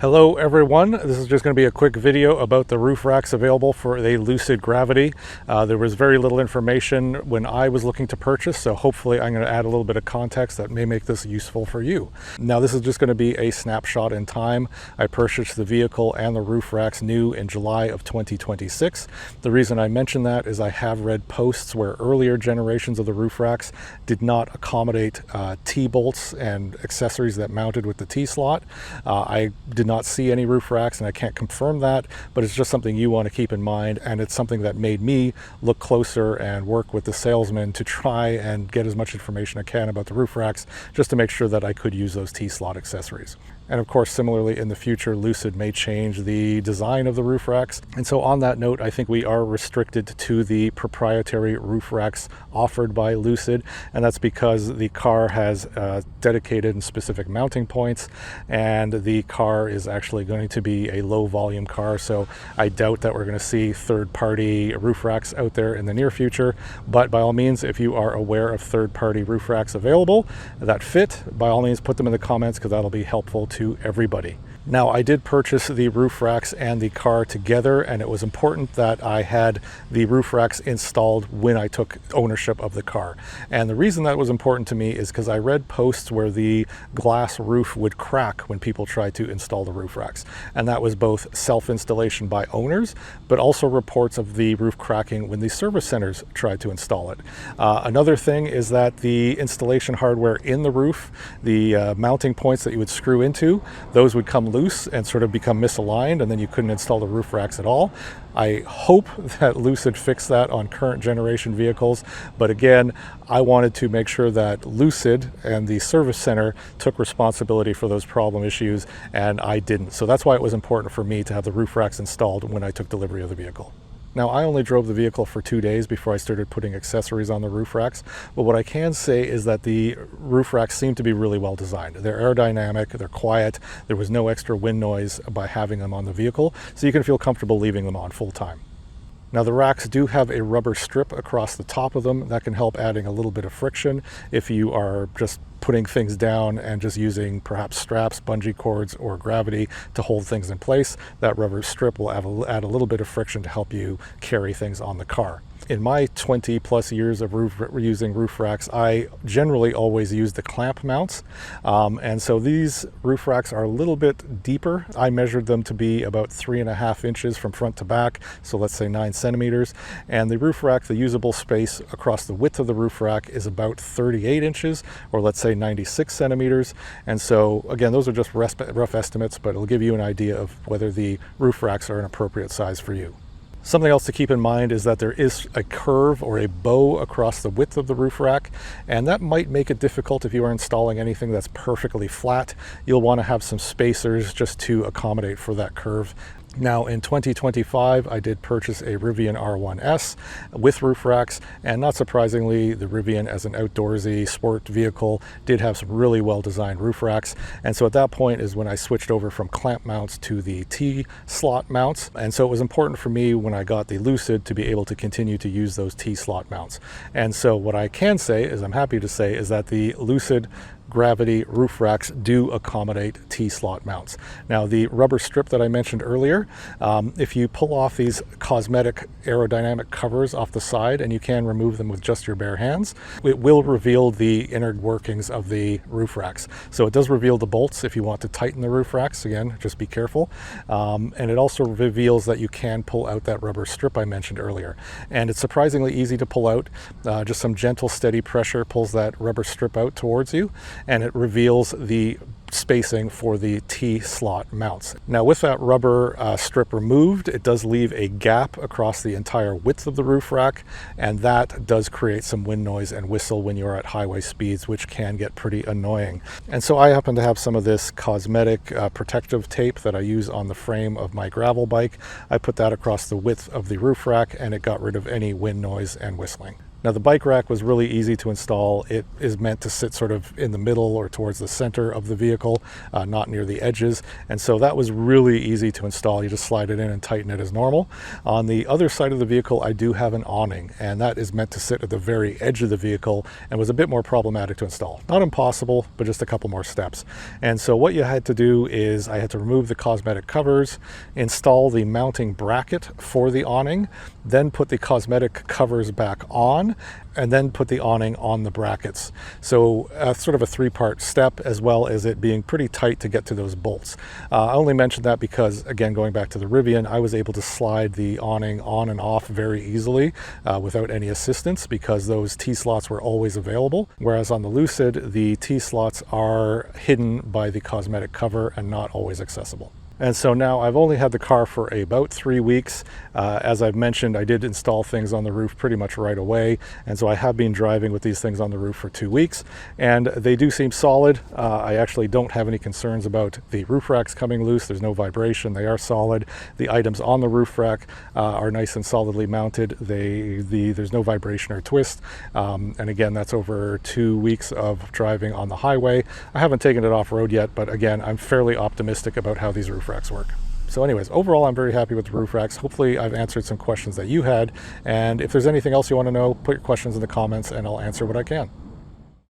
Hello everyone, this is just going to be a quick video about the roof racks available for the Lucid Gravity. There was very little information when I was looking to purchase, so hopefully I'm going to add a little bit of context that may make this useful for you. Now this is just going to be a snapshot in time. I purchased the vehicle and the roof racks new in July of 2026. The reason I mention that is I have read posts where earlier generations of the roof racks did not accommodate T-bolts and accessories that mounted with the T-slot. I did not see any roof racks and I can't confirm that, but it's just something you want to keep in mind, and it's something that made me look closer and work with the salesman to try and get as much information I can about the roof racks, just to make sure that I could use those T-slot accessories. And of course, similarly in the future, Lucid may change the design of the roof racks. And so on that note, I think we are restricted to the proprietary roof racks offered by Lucid. And that's because the car has dedicated and specific mounting points, and the car is actually going to be a low volume car. So I doubt that we're going to see third-party roof racks out there in the near future. But by all means, if you are aware of third-party roof racks available that fit, by all means, put them in the comments, because that'll be helpful to everybody. Now, I did purchase the roof racks and the car together, and it was important that I had the roof racks installed when I took ownership of the car. And the reason that was important to me is because I read posts where the glass roof would crack when people tried to install the roof racks. And that was both self-installation by owners, but also reports of the roof cracking when the service centers tried to install it. Another thing is that the installation hardware in the roof, the mounting points that you would screw into, those would come loose and sort of become misaligned, and then you couldn't install the roof racks at all. I hope that Lucid fixed that on current generation vehicles, but again, I wanted to make sure that Lucid and the service center took responsibility for those problem issues, and I didn't. So that's why it was important for me to have the roof racks installed when I took delivery of the vehicle. Now, I only drove the vehicle for 2 days before I started putting accessories on the roof racks, but what I can say is that the roof racks seem to be really well designed. They're aerodynamic, they're quiet, there was no extra wind noise by having them on the vehicle, so you can feel comfortable leaving them on full time. Now, the racks do have a rubber strip across the top of them that can help adding a little bit of friction if you are just putting things down and just using perhaps straps, bungee cords, or gravity to hold things in place. That rubber strip will add a little bit of friction to help you carry things on the car. In my 20 plus years of using roof racks, I generally always use the clamp mounts. And so these roof racks are a little bit deeper. I measured them to be about 3.5 inches from front to back. So let's say 9 centimeters. And the roof rack, the usable space across the width of the roof rack is about 38 inches, or let's say 96 centimeters. And so again, those are just rough estimates, but it'll give you an idea of whether the roof racks are an appropriate size for you. Something else to keep in mind is that there is a curve or a bow across the width of the roof rack, and that might make it difficult if you are installing anything that's perfectly flat. You'll want to have some spacers just to accommodate for that curve. Now, in 2025, I did purchase a Rivian R1S with roof racks, and not surprisingly, the Rivian as an outdoorsy sport vehicle did have some really well-designed roof racks. And so at that point is when I switched over from clamp mounts to the T-slot mounts. And so it was important for me when I got the Lucid to be able to continue to use those T-slot mounts. And so what I can say is, I'm happy to say, is that the Lucid Gravity roof racks do accommodate T-slot mounts. Now, the rubber strip that I mentioned earlier, if you pull off these cosmetic aerodynamic covers off the side, and you can remove them with just your bare hands, it will reveal the inner workings of the roof racks. So it does reveal the bolts if you want to tighten the roof racks. Again, just be careful. And it also reveals that you can pull out that rubber strip I mentioned earlier. And it's surprisingly easy to pull out. Just some gentle, steady pressure pulls that rubber strip out towards you, and it reveals the spacing for the T-slot mounts. Now, with that rubber strip removed, it does leave a gap across the entire width of the roof rack, and that does create some wind noise and whistle when you're at highway speeds, which can get pretty annoying. And so I happen to have some of this cosmetic protective tape that I use on the frame of my gravel bike. I put that across the width of the roof rack, and it got rid of any wind noise and whistling. Now the bike rack was really easy to install. It is meant to sit sort of in the middle or towards the center of the vehicle, not near the edges. And so that was really easy to install. You just slide it in and tighten it as normal. On the other side of the vehicle, I do have an awning, and that is meant to sit at the very edge of the vehicle and was a bit more problematic to install. Not impossible, but just a couple more steps. And so what you had to do is I had to remove the cosmetic covers, install the mounting bracket for the awning, then put the cosmetic covers back on, and then put the awning on the brackets. So sort of a three-part step, as well as it being pretty tight to get to those bolts. I only mentioned that because, again, going back to the Rivian, I was able to slide the awning on and off very easily without any assistance because those T-slots were always available. Whereas on the Lucid, the T-slots are hidden by the cosmetic cover and not always accessible. And so now I've only had the car for about 3 weeks. As I've mentioned, I did install things on the roof pretty much right away. And so I have been driving with these things on the roof for 2 weeks, and they do seem solid. I actually don't have any concerns about the roof racks coming loose. There's no vibration. They are solid. The items on the roof rack are nice and solidly mounted. There's no vibration or twist. And again, that's over 2 weeks of driving on the highway. I haven't taken it off road yet, but again, I'm fairly optimistic about how these roof racks work. So anyways, overall, I'm very happy with the roof racks. Hopefully I've answered some questions that you had. And if there's anything else you want to know, put your questions in the comments and I'll answer what I can.